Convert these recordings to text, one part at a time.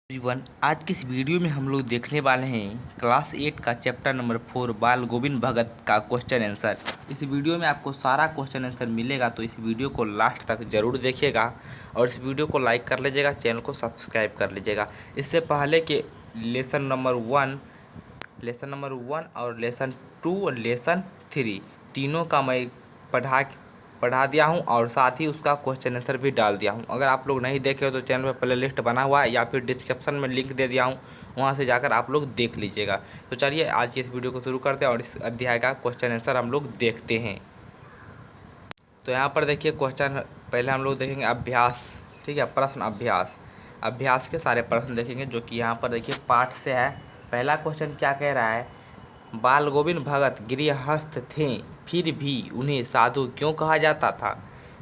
Everyone, आज की इस वीडियो में हम लोग देखने वाले हैं क्लास 8 का चैप्टर नंबर 4 बाल गोविंद भगत का क्वेश्चन आंसर। इस वीडियो में आपको सारा क्वेश्चन आंसर मिलेगा, तो इस वीडियो को लास्ट तक जरूर देखिएगा और इस वीडियो को लाइक कर लीजिएगा, चैनल को सब्सक्राइब कर लीजिएगा। इससे पहले कि लेसन नंबर 1 और लेसन 2 और लेसन 3 तीनों का मैं पढ़ा दिया हूं और साथ ही उसका क्वेश्चन आंसर भी डाल दिया हूं। अगर आप लोग नहीं देखे हो तो चैनल पर प्ले लिस्ट बना हुआ है या फिर डिस्क्रिप्शन में लिंक दे दिया हूं, वहां से जाकर आप लोग देख लीजिएगा। तो चलिए आज की इस वीडियो को शुरू करते हैं और इस अध्याय का क्वेश्चन आंसर हम लोग देखते हैं। तो यहाँ पर देखिए क्वेश्चन, पहले हम लोग देखेंगे अभ्यास। ठीक है, प्रश्न अभ्यास। अभ्यास के सारे प्रश्न देखेंगे जो कि यहाँ पर देखिए पाठ से है। पहला क्वेश्चन क्या कह रहा है, बाल गोविंद भगत गृहस्थ थे, फिर भी उन्हें साधु क्यों कहा जाता था।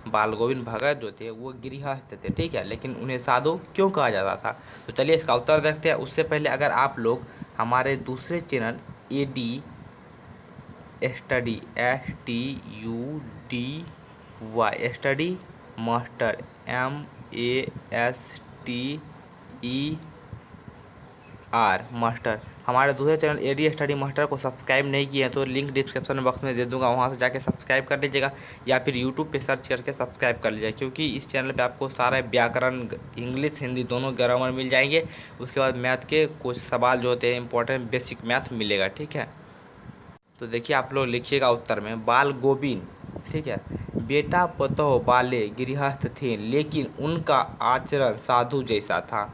बाल गोविंद भगत जो थे वो गृहस्थ थे, ठीक है, लेकिन उन्हें साधु क्यों कहा जाता था। तो चलिए इसका उत्तर देखते हैं। उससे पहले अगर आप लोग हमारे दूसरे channel AD study study master master हमारे दूसरे चैनल AD स्टडी मास्टर को सब्सक्राइब नहीं किए हैं तो लिंक डिस्क्रिप्शन बॉक्स में दे दूंगा, वहां से जाके सब्सक्राइब कर लीजिएगा या फिर यूट्यूब पे सर्च करके सब्सक्राइब कर लीजिएगा, क्योंकि इस चैनल पे आपको सारे व्याकरण, इंग्लिश हिंदी दोनों ग्रामर मिल जाएंगे। उसके बाद मैथ के कुछ सवाल जो होते हैं इंपॉर्टेंट बेसिक मैथ मिलेगा, ठीक है। तो देखिए आप लोग लिखिएगा उत्तर में, बाल गोविंद, ठीक है, बेटा पतोह वाले गृहस्थ थे, लेकिन उनका आचरण साधु जैसा था।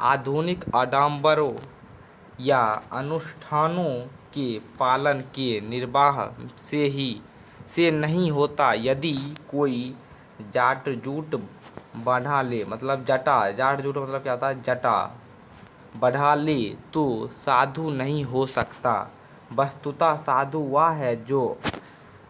आधुनिक आडंबरों या अनुष्ठानों के पालन के निर्वाह से नहीं होता। यदि कोई जाट जूट बढ़ा ले, मतलब जाट जूट मतलब क्या होता है, जटा बढ़ा ले तो साधु नहीं हो सकता। वस्तुतः साधु वह है जो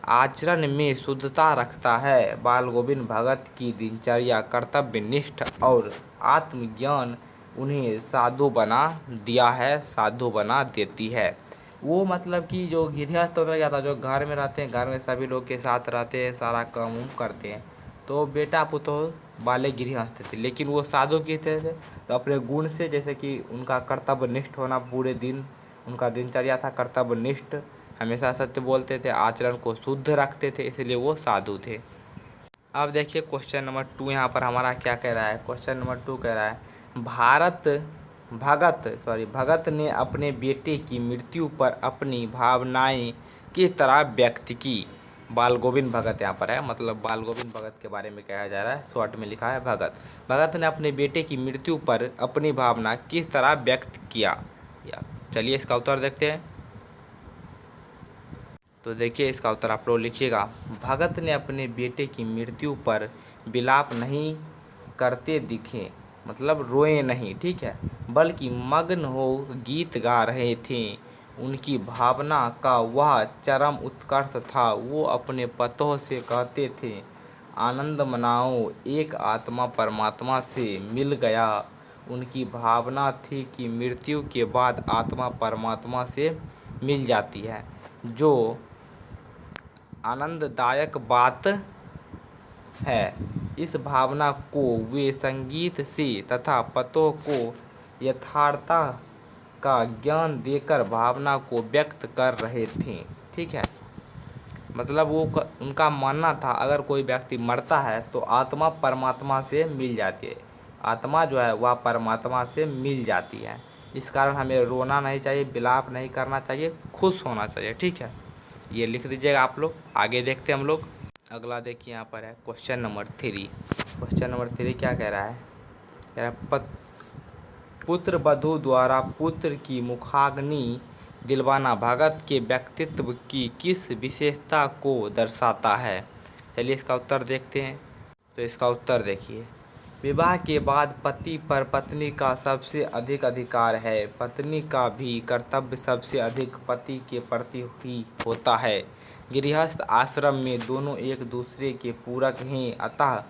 आचरण में शुद्धता रखता है। बाल गोविंद भगत की दिनचर्या कर्तव्यनिष्ठ और आत्मज्ञान उन्हें साधु बना दिया है, साधु बना देती है। वो मतलब कि जो गृहस्थ होता जाता, जो घर में रहते हैं, घर में सभी लोग के साथ रहते हैं, सारा काम उम करते हैं, तो बेटा पुतोह वाले गृहस्थ थे, लेकिन वो साधु की थे। तो अपने गुण से, जैसे कि उनका कर्तव्यनिष्ठ होना, पूरे दिन उनका दिनचर्या था कर्तव्यनिष्ठ, हमेशा सत्य बोलते थे, आचरण को शुद्ध रखते थे, इसलिए वो साधु थे। अब देखिए क्वेश्चन नंबर 2 यहाँ पर हमारा क्या कह रहा है। क्वेश्चन नंबर 2 कह रहा है, भगत ने अपने बेटे की मृत्यु पर अपनी भावनाएं किस तरह व्यक्त की। बाल गोविंद भगत यहाँ पर है, मतलब बाल गोविंद भगत के बारे में कहा जा रहा है, शॉर्ट में लिखा है भगत ने अपने बेटे की मृत्यु पर अपनी भावना किस तरह व्यक्त किया। चलिए इसका उत्तर देखते हैं। तो देखिए इसका उत्तर आप लोग लिखिएगा, भगत ने अपने बेटे की मृत्यु पर विलाप नहीं करते दिखे, मतलब रोए नहीं, ठीक है, बल्कि मग्न हो गीत गा रहे थे। उनकी भावना का वह चरम उत्कर्ष था। वो अपने पतों से कहते थे, आनंद मनाओ, एक आत्मा परमात्मा से मिल गया। उनकी भावना थी कि मृत्यु के बाद आत्मा परमात्मा से मिल जाती है, जो आनंददायक बात है। इस भावना को वे संगीत से तथा पतों को यथार्थता का ज्ञान देकर भावना को व्यक्त कर रहे थे, ठीक है। मतलब वो उनका मानना था, अगर कोई व्यक्ति मरता है तो आत्मा परमात्मा से मिल जाती है, आत्मा जो है वह परमात्मा से मिल जाती है। इस कारण हमें रोना नहीं चाहिए, विलाप नहीं करना चाहिए, खुश होना चाहिए, ठीक है। ये लिख दीजिएगा आप लोग। आगे देखते हैं हम लोग। अगला देखिए यहाँ पर है क्वेश्चन नंबर 3। क्वेश्चन नंबर 3 क्या कह रहा है, पुत्र वधू द्वारा पुत्र की मुखाग्नि दिलवाना भगत के व्यक्तित्व की किस विशेषता को दर्शाता है। चलिए इसका उत्तर देखते हैं। तो इसका उत्तर देखिए, विवाह के बाद पति पर पत्नी का सबसे अधिक अधिकार है। पत्नी का भी कर्तव्य सबसे अधिक पति के प्रति ही होता है। गृहस्थ आश्रम में दोनों एक दूसरे के पूरक हैं, अतः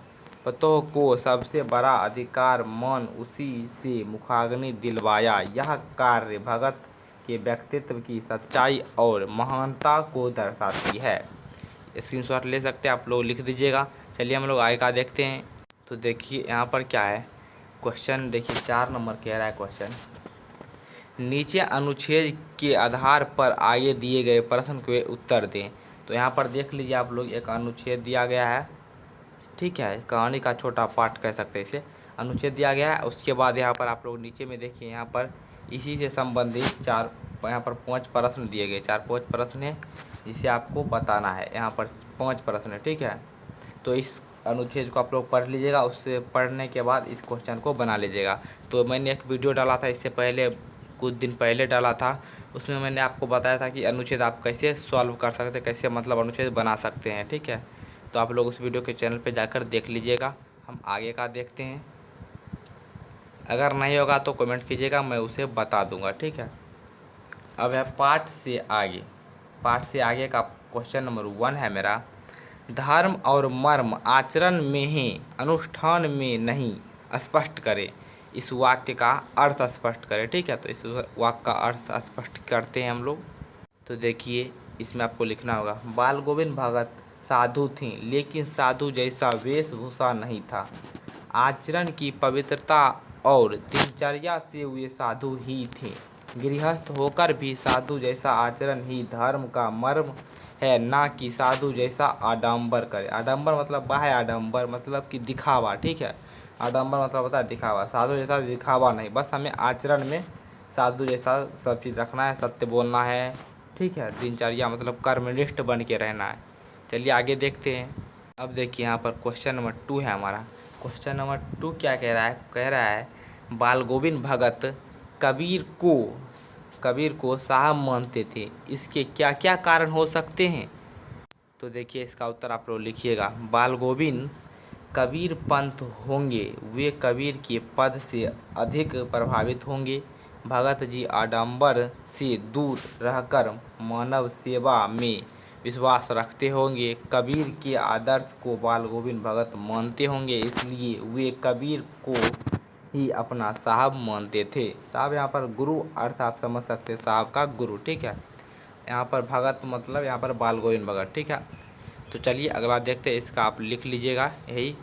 पतोह को सबसे बड़ा अधिकार मान उसी से मुखाग्नि दिलवाया। यह कार्य भगत के व्यक्तित्व की सच्चाई और महानता को दर्शाती है। स्क्रीनशॉट ले सकते हैं आप लोग, लिख दीजिएगा। चलिए हम लोग आगे का देखते हैं। तो देखिए यहाँ पर क्या है, क्वेश्चन देखिए 4 नंबर कह रहा है क्वेश्चन, नीचे अनुच्छेद के आधार पर आगे दिए गए प्रश्न के उत्तर दें। तो यहाँ पर देख लीजिए आप लोग, एक अनुच्छेद दिया गया है, ठीक है, कहानी का छोटा पार्ट कह सकते हैं इसे, अनुच्छेद दिया गया है। उसके बाद यहाँ पर आप लोग नीचे में देखिए, यहाँ पर इसी से संबंधित यहाँ पर 5 प्रश्न दिए गए, 4-5 प्रश्न है जिसे आपको बताना है। यहाँ पर 5 प्रश्न है, ठीक है। तो इस अनुच्छेद को आप लोग पढ़ लीजिएगा, उससे पढ़ने के बाद इस क्वेश्चन को बना लीजिएगा। तो मैंने एक वीडियो डाला था इससे पहले, कुछ दिन पहले डाला था, उसमें मैंने आपको बताया था कि अनुच्छेद आप कैसे सॉल्व कर सकते हैं, कैसे मतलब अनुच्छेद बना सकते हैं, ठीक है। तो आप लोग उस वीडियो के चैनल पे जाकर देख लीजिएगा। हम आगे का देखते हैं, अगर नहीं होगा तो कमेंट कीजिएगा, मैं उसे बता दूंगा, ठीक है। अब है पाठ से आगे। पाठ से आगे का क्वेश्चन नंबर 1 है मेरा, धर्म और मर्म आचरण में ही अनुष्ठान में नहीं, स्पष्ट करें। इस वाक्य का अर्थ स्पष्ट करें, ठीक है। तो इस वाक्य का अर्थ स्पष्ट करते हैं हम लोग। तो देखिए, इसमें आपको लिखना होगा, बाल गोविंद भगत साधु थीं, लेकिन साधु जैसा वेशभूषा नहीं था। आचरण की पवित्रता और दिनचर्या से वे साधु ही थे। गृहस्थ होकर भी साधु जैसा आचरण ही धर्म का मर्म है, ना कि साधु जैसा आडंबर करे। आडंबर मतलब बाह्य आडंबर, मतलब कि दिखावा, ठीक है। आडंबर मतलब होता है दिखावा, साधु जैसा दिखावा नहीं, बस हमें आचरण में साधु जैसा सब चीज़ रखना है, सत्य बोलना है, ठीक है। दिनचर्या मतलब कर्मनिष्ठ बन के रहना है। चलिए आगे देखते हैं। अब देखिए, यहाँ पर क्वेश्चन नंबर 2 है हमारा। क्वेश्चन नंबर 2 क्या कह रहा है, कह रहा है बाल गोविंद भगत कबीर को साहब मानते थे, इसके क्या क्या कारण हो सकते हैं। तो देखिए, इसका उत्तर आप लोग लिखिएगा। बाल गोविंद कबीर पंथ होंगे, वे कबीर के पद से अधिक प्रभावित होंगे। भगत जी आडंबर से दूर रहकर मानव सेवा में विश्वास रखते होंगे। कबीर के आदर्श को बाल गोविंद भगत मानते होंगे, इसलिए वे कबीर को ही अपना साहब मानते थे। साहब यहाँ पर गुरु अर्थ आप समझ सकते हैं, साहब का गुरु, ठीक है। यहाँ पर भगत मतलब यहाँ पर बाल गोविंद भगत, ठीक है। तो चलिए अगला देखते हैं, इसका आप लिख लीजिएगा यही।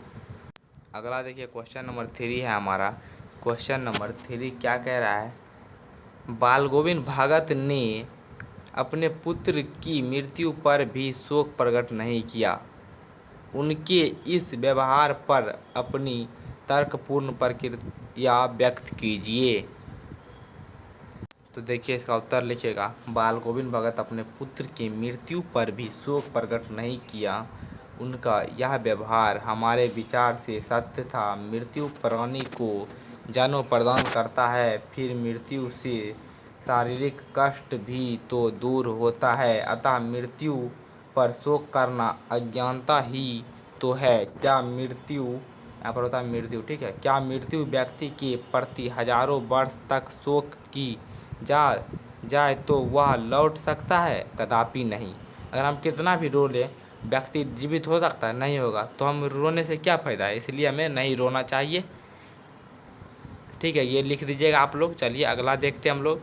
अगला देखिए, क्वेश्चन नंबर 3 है हमारा। क्वेश्चन नंबर 3 क्या कह रहा है, बाल गोविंद भगत ने अपने पुत्र की मृत्यु पर भी शोक प्रकट नहीं किया। उनके इस व्यवहार पर अपनी तर्कपूर्ण प्रतिक्रिया व्यक्त कीजिए। तो देखिए, इसका उत्तर लिखिएगा। बाल गोविंद भगत अपने पुत्र की मृत्यु पर भी शोक प्रकट नहीं किया। उनका यह व्यवहार हमारे विचार से सत्य था। मृत्यु प्राणी को जन्म प्रदान करता है, फिर मृत्यु से शारीरिक कष्ट भी तो दूर होता है, अतः मृत्यु पर शोक करना अज्ञानता ही तो है। क्या मृत्यु, यहाँ पर होता है मृत्यु, ठीक है, क्या मृत्यु व्यक्ति के प्रति हजारों वर्ष तक शोक की जाए तो वह लौट सकता है? कदापि नहीं। अगर हम कितना भी रो लें, व्यक्ति जीवित हो सकता है? नहीं होगा। तो हम रोने से क्या फ़ायदा है, इसलिए हमें नहीं रोना चाहिए, ठीक है। ये लिख दीजिएगा आप लोग। चलिए अगला देखते हैं हम लोग।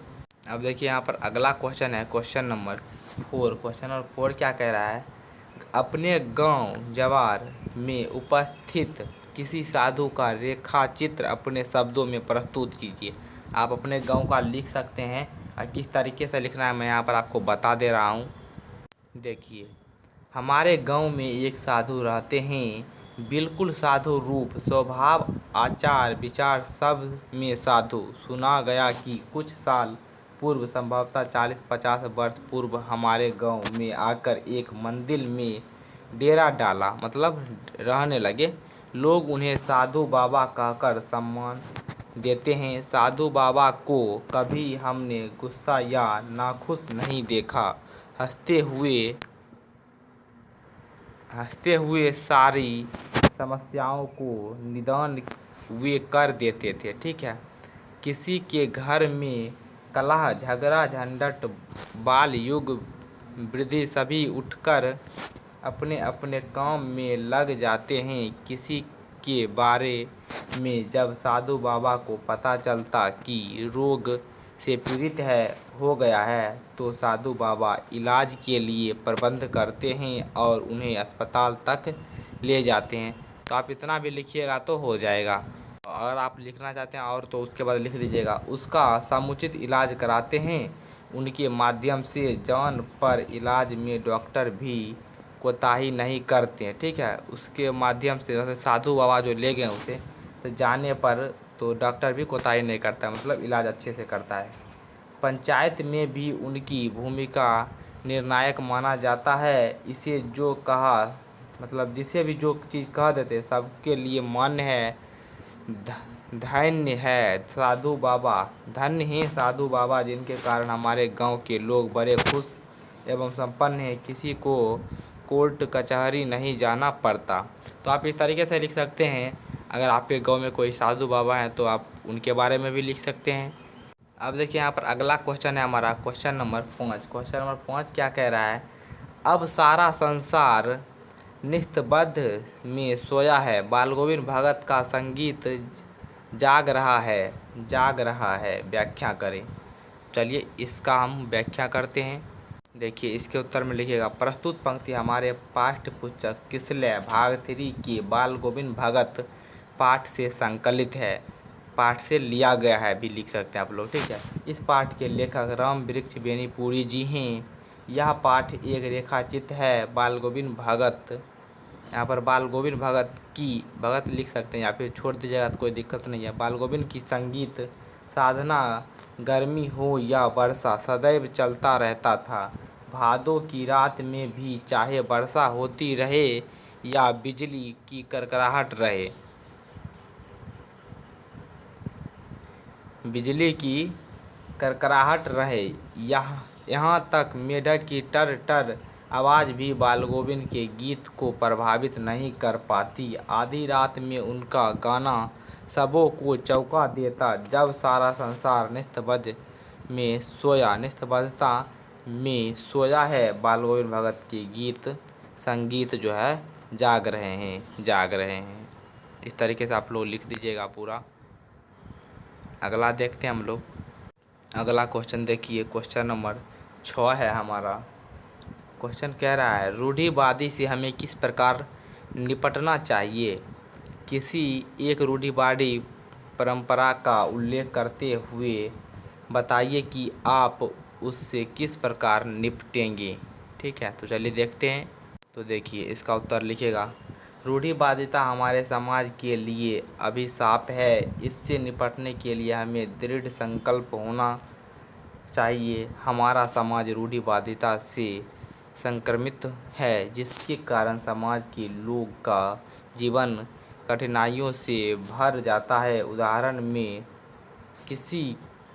अब देखिए, यहाँ पर अगला क्वेश्चन है, क्वेश्चन नंबर 4। क्वेश्चन नंबर 4 क्या कह रहा है, अपने गांव जवार में उपस्थित किसी साधु का रेखा चित्र अपने शब्दों में प्रस्तुत कीजिए। आप अपने गांव का लिख सकते हैं, और किस तरीके से लिखना है मैं यहाँ पर आपको बता दे रहा हूँ। देखिए, हमारे गांव में एक साधु रहते हैं, बिल्कुल साधु रूप, स्वभाव, आचार विचार सब में साधु। सुना गया कि कुछ साल पूर्व, संभवतः 40-50 वर्ष पूर्व, हमारे गांव में आकर एक मंदिर में डेरा डाला, मतलब रहने लगे। लोग उन्हें साधु बाबा कहकर सम्मान देते हैं। साधु बाबा को कभी हमने गुस्सा या नाखुश नहीं देखा। हंसते हुए सारी समस्याओं को निदान वे कर देते थे, ठीक है। किसी के घर में कलह झगड़ा झंझट बाल युग वृद्धि सभी उठकर अपने अपने काम में लग जाते हैं। किसी के बारे में जब साधु बाबा को पता चलता कि रोग से पीड़ित हो गया है, तो साधु बाबा इलाज के लिए प्रबंध करते हैं और उन्हें अस्पताल तक ले जाते हैं। तो आप इतना भी लिखिएगा तो हो जाएगा। अगर आप लिखना चाहते हैं और तो उसके बाद लिख दीजिएगा, उसका समुचित इलाज कराते हैं। उनके माध्यम से जान पर इलाज में डॉक्टर भी कोताही नहीं करते हैं। ठीक है, उसके माध्यम से जैसे साधु बाबा जो ले गए उसे, तो जाने पर तो डॉक्टर भी कोताही नहीं करता, मतलब इलाज अच्छे से करता है। पंचायत में भी उनकी भूमिका निर्णायक माना जाता है। इसे जो कहा, मतलब जिसे भी जो चीज़ कह देते सबके लिए मान्य है। धन्य है साधु बाबा, धन्य हैं साधु बाबा, जिनके कारण हमारे गांव के लोग बड़े खुश एवं संपन्न हैं। किसी को कोर्ट कचहरी नहीं जाना पड़ता। तो आप इस तरीके से लिख सकते हैं। अगर आपके गांव में कोई साधु बाबा हैं तो आप उनके बारे में भी लिख सकते हैं। अब देखिए यहाँ पर अगला क्वेश्चन है हमारा, क्वेश्चन नंबर 5। क्वेश्चन नंबर 5 क्या कह रहा है? अब सारा संसार निस्तब्ध में सोया है, बाल गोविंद भगत का संगीत जाग रहा है, जाग रहा है, व्याख्या करें। चलिए इसका हम व्याख्या करते हैं। देखिए इसके उत्तर में लिखिएगा, प्रस्तुत पंक्ति हमारे पाठ्य पुस्तक किसलय भाग 3 के बाल गोविंद भगत पाठ से संकलित है, पाठ से लिया गया है भी लिख सकते हैं आप लोग। ठीक है, इस पाठ के लेखक राम वृक्ष बेनीपुरी जी हैं। यह पाठ एक रेखाचित्र है बाल गोविंद भगत। यहाँ पर बाल गोविंद भगत की, भगत लिख सकते हैं या फिर छोड़ दीजिएगा तो कोई दिक्कत नहीं है। बाल गोविंद की संगीत साधना गर्मी हो या वर्षा सदैव चलता रहता था। भादों की रात में भी चाहे वर्षा होती रहे या बिजली की कड़कड़ाहट रहे, बिजली की करकराहट रहे, यहाँ तक मेढक की टर टर आवाज़ भी बाल गोविंद के गीत को प्रभावित नहीं कर पाती। आधी रात में उनका गाना सबों को चौंका देता। जब सारा संसार निस्तब्धता में सोया है, बाल गोविंद भगत के गीत संगीत जो है जाग रहे हैं, जाग रहे हैं। इस तरीके से आप लोग लिख दीजिएगा पूरा। अगला देखते हैं हम लोग। अगला क्वेश्चन देखिए, क्वेश्चन नंबर 6 है हमारा। क्वेश्चन कह रहा है, रूढ़िवादी से हमें किस प्रकार निपटना चाहिए? किसी एक रूढ़िवादी परंपरा का उल्लेख करते हुए बताइए कि आप उससे किस प्रकार निपटेंगे। ठीक है, तो चलिए देखते हैं। तो देखिए इसका उत्तर लिखिएगा, रूढ़िवादिता हमारे समाज के लिए अभिशाप है। इससे निपटने के लिए हमें दृढ़ संकल्प होना चाहिए। हमारा समाज रूढ़िवादिता से संक्रमित है, जिसके कारण समाज के लोग का जीवन कठिनाइयों से भर जाता है। उदाहरण में किसी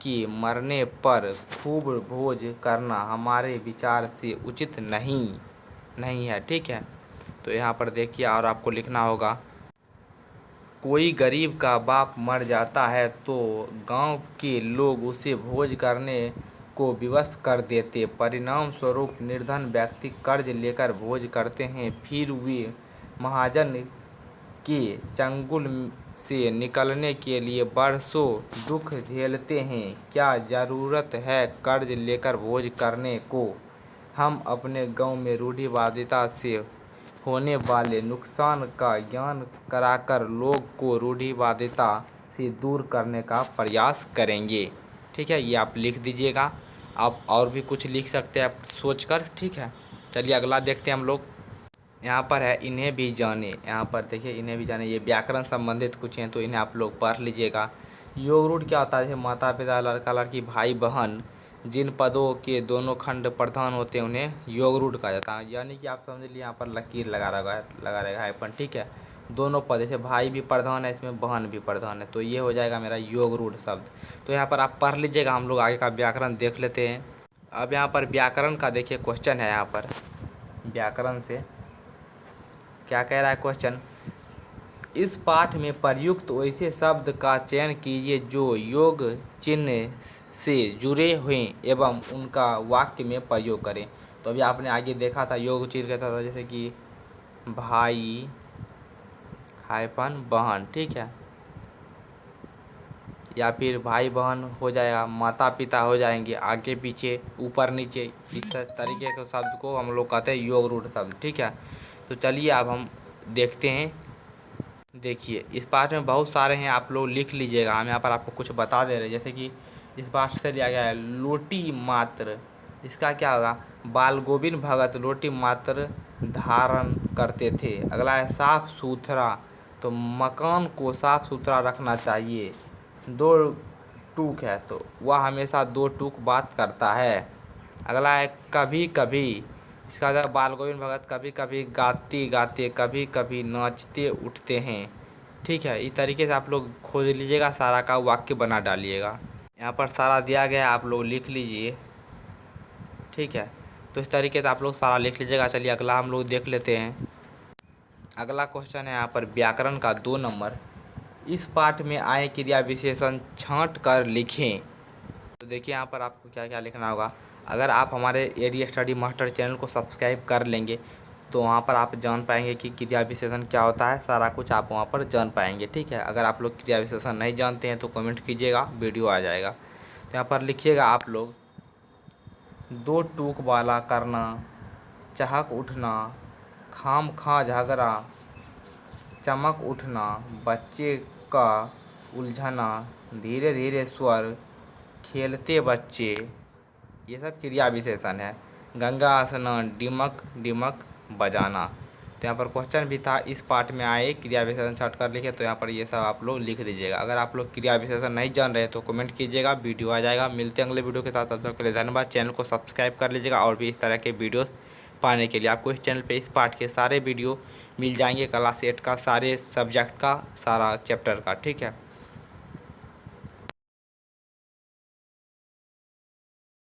के मरने पर खूब भोज करना हमारे विचार से उचित नहीं है। ठीक है, तो यहाँ पर देखिए और आपको लिखना होगा, कोई गरीब का बाप मर जाता है तो गांव के लोग उसे भोज करने को विवश कर देते। परिणाम स्वरूप निर्धन व्यक्ति कर्ज लेकर भोज करते हैं, फिर वे महाजन के चंगुल से निकलने के लिए बरसों दुख झेलते हैं। क्या ज़रूरत है कर्ज लेकर भोज करने को? हम अपने गांव में रूढ़िवादिता से होने वाले नुकसान का ज्ञान कराकर लोग को रूढ़िवादिता से दूर करने का प्रयास करेंगे। ठीक है, ये आप लिख दीजिएगा। आप और भी कुछ लिख सकते हैं आप सोचकर। ठीक है, चलिए अगला देखते हैं हम लोग। यहाँ पर है, इन्हें भी जाने। यहाँ पर देखिए इन्हें भी जाने, ये व्याकरण संबंधित कुछ हैं तो इन्हें आप लोग पढ़ लीजिएगा। योग रूढ़ क्या होता है? जैसे माता पिता, लड़का लड़की, भाई बहन, जिन पदों के दोनों खंड प्रधान होते हैं उन्हें योग रूढ़ कहा जाता है। यानी कि आप समझ लीजिए यहाँ पर लकीर लगा रहेगा हाइफन। ठीक है, दोनों पद, जैसे भाई भी प्रधान है इसमें, बहन भी प्रधान है, तो ये हो जाएगा मेरा योग रूढ़ शब्द। तो यहाँ पर आप पढ़ लीजिएगा, हम लोग आगे का व्याकरण देख लेते हैं। अब यहाँ पर व्याकरण का देखिए क्वेश्चन है। यहाँ पर व्याकरण से क्या कह रहा है क्वेश्चन, इस पाठ में प्रयुक्त वैसे शब्द का चयन कीजिए जो योग चिन्ह से जुड़े हुए एवं उनका वाक्य में प्रयोग करें। तो अभी आपने आगे देखा था योग चिन्ह कहता था, जैसे कि भाई हाइफन बहन। ठीक है, या फिर भाई बहन हो जाएगा, माता पिता हो जाएंगे, आगे पीछे ऊपर नीचे, इस तरीके के शब्द को हम लोग कहते हैं योग रूढ़ शब्द। ठीक है, तो चलिए अब हम देखते हैं देखिए इस पाठ में बहुत सारे हैं, आप लोग लिख लीजिएगा। हम यहाँ पर आपको कुछ बता दे रहे हैं, जैसे कि इस पाठ से लिया गया है लोटी मात्र, इसका क्या होगा, बाल गोविंद भगत लोटी मात्र धारण करते थे। अगला है साफ सुथरा, तो मकान को साफ सुथरा रखना चाहिए। दो टूक है तो वह हमेशा दो टूक बात करता है। अगला है कभी कभी, इसका अगर बाल गोविंद भगत कभी कभी गाते गाते कभी कभी नाचते उठते हैं। ठीक है, इस तरीके से आप लोग खोज लीजिएगा, सारा का वाक्य बना डालिएगा। यहाँ पर सारा दिया गया है, आप लोग लिख लीजिए। ठीक है, तो इस तरीके से आप लोग सारा लिख लीजिएगा। चलिए अगला हम लोग देख लेते हैं। अगला क्वेश्चन है यहाँ पर व्याकरण का 2 नंबर। इस पाठ में आए क्रिया विशेषण छांट कर लिखें। तो देखिए यहाँ पर आपको क्या क्या लिखना होगा। अगर आप हमारे एडी स्टडी मास्टर चैनल को सब्सक्राइब कर लेंगे तो वहाँ पर आप जान पाएंगे कि क्रिया विशेषण क्या होता है, सारा कुछ आप वहाँ पर जान पाएंगे। ठीक है, अगर आप लोग क्रिया विशेषण नहीं जानते हैं तो कमेंट कीजिएगा, वीडियो आ जाएगा। तो यहाँ पर लिखिएगा आप लोग, दो टूक वाला करना, चहक उठना, खाम खा झगड़ा, चमक उठना, बच्चे का उलझना, धीरे धीरे स्वर, खेलते बच्चे, ये सब क्रिया विशेषण है। गंगा स्नान, डिमक डिमक बजाना। तो यहाँ पर क्वेश्चन भी था, इस पाठ में आए क्रिया विशेषण छट कर लिखे, तो यहाँ पर ये सब आप लोग लिख दीजिएगा। अगर आप लोग क्रिया विशेषण नहीं जान रहे तो कमेंट कीजिएगा, वीडियो आ जाएगा। मिलते हैं अगले वीडियो के साथ, तब तक के लिए धन्यवाद। चैनल को सब्सक्राइब कर लीजिएगा और भी इस तरह के वीडियो पाने के लिए आपको इस चैनल पे इस पाठ के सारे वीडियो मिल जाएंगे, क्लास 8 का सारे सब्जेक्ट का सारा चैप्टर का। ठीक है।